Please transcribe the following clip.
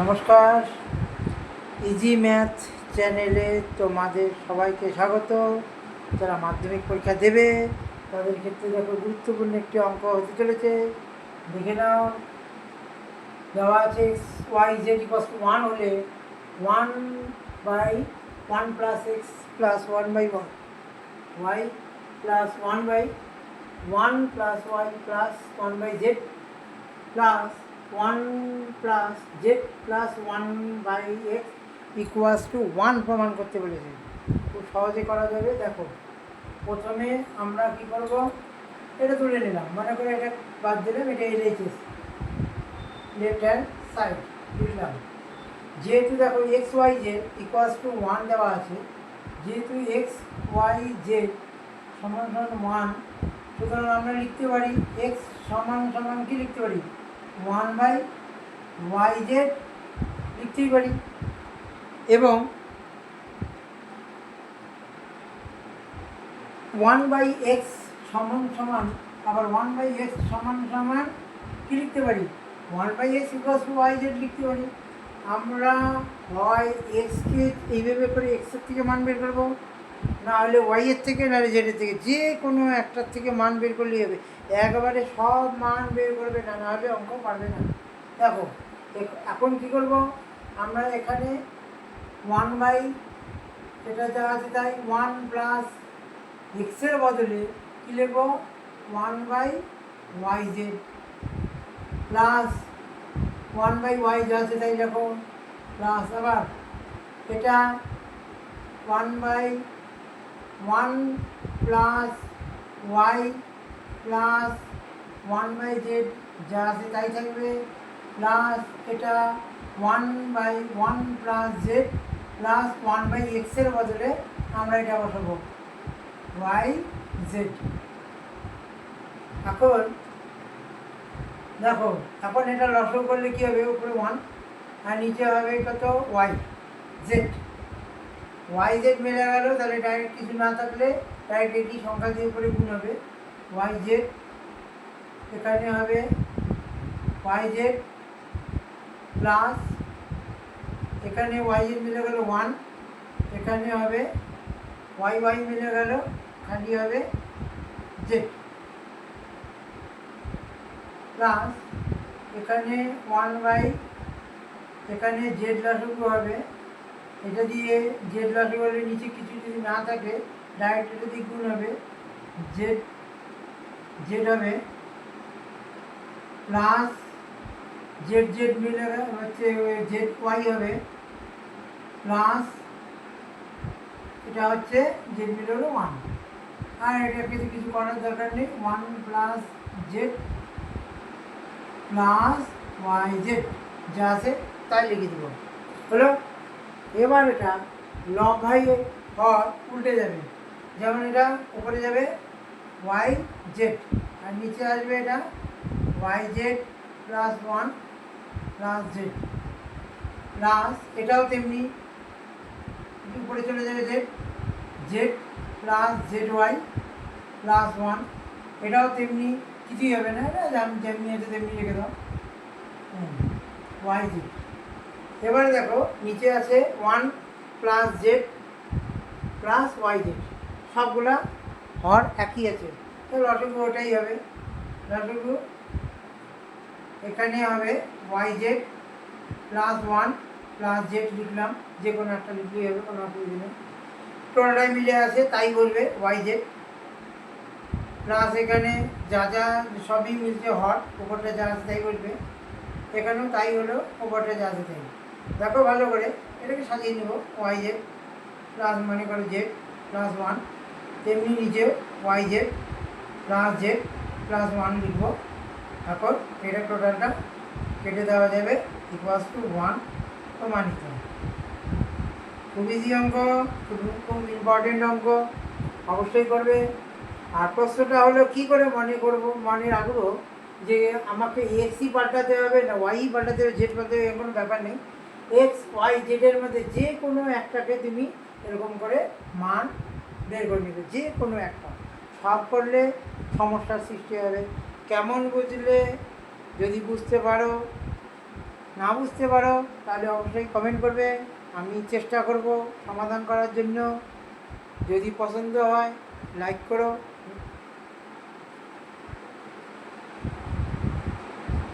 নমস্কার, easy math চ্যানেলে তোমাদের সবাইকে স্বাগত। যারা মাধ্যমিক পরীক্ষা দেবে তাদের ক্ষেত্রে দেখো গুরুত্বপূর্ণ একটি অঙ্ক হতে চলেছে। দেখে নাও, দেওয়া আছে ওয়াই জেড ইকুয়ালস টু 1 হলে 1/1 plus x plus 1/1 y plus 1/1 plus y plus 1/z plus 1 plus z plus 1/x equals to 1 প্রমাণ করতে বলেছে। খুব সহজে করা যাবে। দেখো, প্রথমে আমরা কি করব, এটা তুলে নিলাম, মনে করে এটা বাদ দিলাম, এটা এলএইচএস লেফট হ্যান্ড সাইড লিখলাম। যেহেতু দেখো x y z equals to 1 দেওয়া আছে, যেহেতু এক্স ওয়াই জেড সমান সমান 1, সুতরাং আমরা লিখতে পারি এক্স সমান সমান কি লিখতে পারি 1/yz লিখতেই পারি, এবং 1/x সমান সমান আবার 1/x সমান সমান কি লিখতে পারি 1/x ইকুয়ালস টু yz লিখতে পারি। আমরা হয় এক্সকে এইভাবে করে এক্সের থেকে মান বের করবো, না হলে ওয়াইয়ের থেকে, নাহলে জেডের থেকে, যে কোনো একটার থেকে মান বের করলেই হবে। একবারে সব মান বের করবে না, নাহলে অঙ্ক পারবে না। দেখো, এখন কি করব, আমরা এখানে 1/, এটা যা আছে তাই 1 প্লাস এক্সের বদলে কী লিখব 1/yz প্লাস 1/y যা আছে তাই লিখো প্লাস, আবার এটা 1/1 প্লাস ওয়াই প্লাস 1/z যা আছে তাই থাকবে, প্লাস এটা 1/1 প্লাস জেড প্লাস 1/x এর বদলে আমরা এটা বসাবো yz। এখন দেখো, এখন এটা লসও করলে কী হবে, উপরে 1 আর নিচে হবে কত yz মিলে গেল, তাহলে ডাইরেক্ট কিছু না থাকলে ডাইরেক্ট একই সংখ্যা দিয়ে উপরে গুণ হবে yz, এখানে হবে yz প্লাস এখানে yz মিলে গেল 1, এখানে হবে y মিলে গেল, খালি হবে z প্লাস এখানে 1/, এখানে z লসাগু হবে, এটা দিয়ে z লসাগু হলে নিচে কিছু যদি না থাকে ডাইরেক্ট এটা দিয়ে গুণ হবে z হবে প্লাস z মিলে হচ্ছে zy হবে প্লাস এটা হচ্ছে z মিলে হলো 1, আর এটা কিছু করার দরকার নেই, 1 প্লাস জেড প্লাস yz যা আছে তাই লিখে দেবো, হলো। এবার এটা লব ভাই হর উল্টে যাবে, যেমন এটা উপরে যাবে yz আর নিচে আসবে এটা yz plus 1 plus z plus এটাও তেমনি উপরে চলে যাবে জেড প্লাস ZY প্লাস 1, এটাও তেমনি, কিছুই হবে না, এটা যেমনি আছে তেমনি রেখে দাও yz। এবারে দেখো নিচে আছে 1 প্লাস জেড প্লাস yz, সবগুলা হর একই আছে, তো লসাগু ওটাই হবে, লসাগু এখানে হবে yz প্লাস 1 প্লাস জেড লিখলাম, যে কোনো একটা লিখলেই হবে, কোনো অসুবিধা নেই, টোটালটাই মিলে আছে তাই বলবে yz প্লাস এখানে যা যা সবই মিলছে হর, উপরটা যা আছে তাই বলবে, এখানেও তাই হলো, উপরটা যা আছে তাই। দেখো ভালো করে এটাকে সাজিয়ে নেব, yz প্লাস মনে করো জেড প্লাস 1, তেমনি নিচেও yz প্লাস জেড প্লাস 1 লিখব। এখন এটা টোটালটা কেটে দেওয়া যাবে ইকুয়ালস টু 1 প্রমাণিত। খুব ইজি অঙ্ক, খুব ইম্পর্টেন্ট অঙ্ক, অবশ্যই করবে। আর প্রশ্নটা হলো কী করে মনে রাখবো যে আমাকে এক্সই পাল্টাতে হবে না ওয়াই পাল্টাতে হবে, জেড পাল্টাতে হবে, কোনো ব্যাপার নেই। এক্স ওয়াই জেডের মধ্যে যে কোনো একটাকে তুমি এরকম করে মান বের করে নেবে, যে কোনো একটা, সব করলে সমস্যার সৃষ্টি হবে। কেমন বুঝলে, যদি বুঝতে পারো না বুঝতে পারো তাহলে অবশ্যই কমেন্ট করবে, আমি চেষ্টা করব সমাধান করার জন্য। যদি পছন্দ হয় লাইক করো।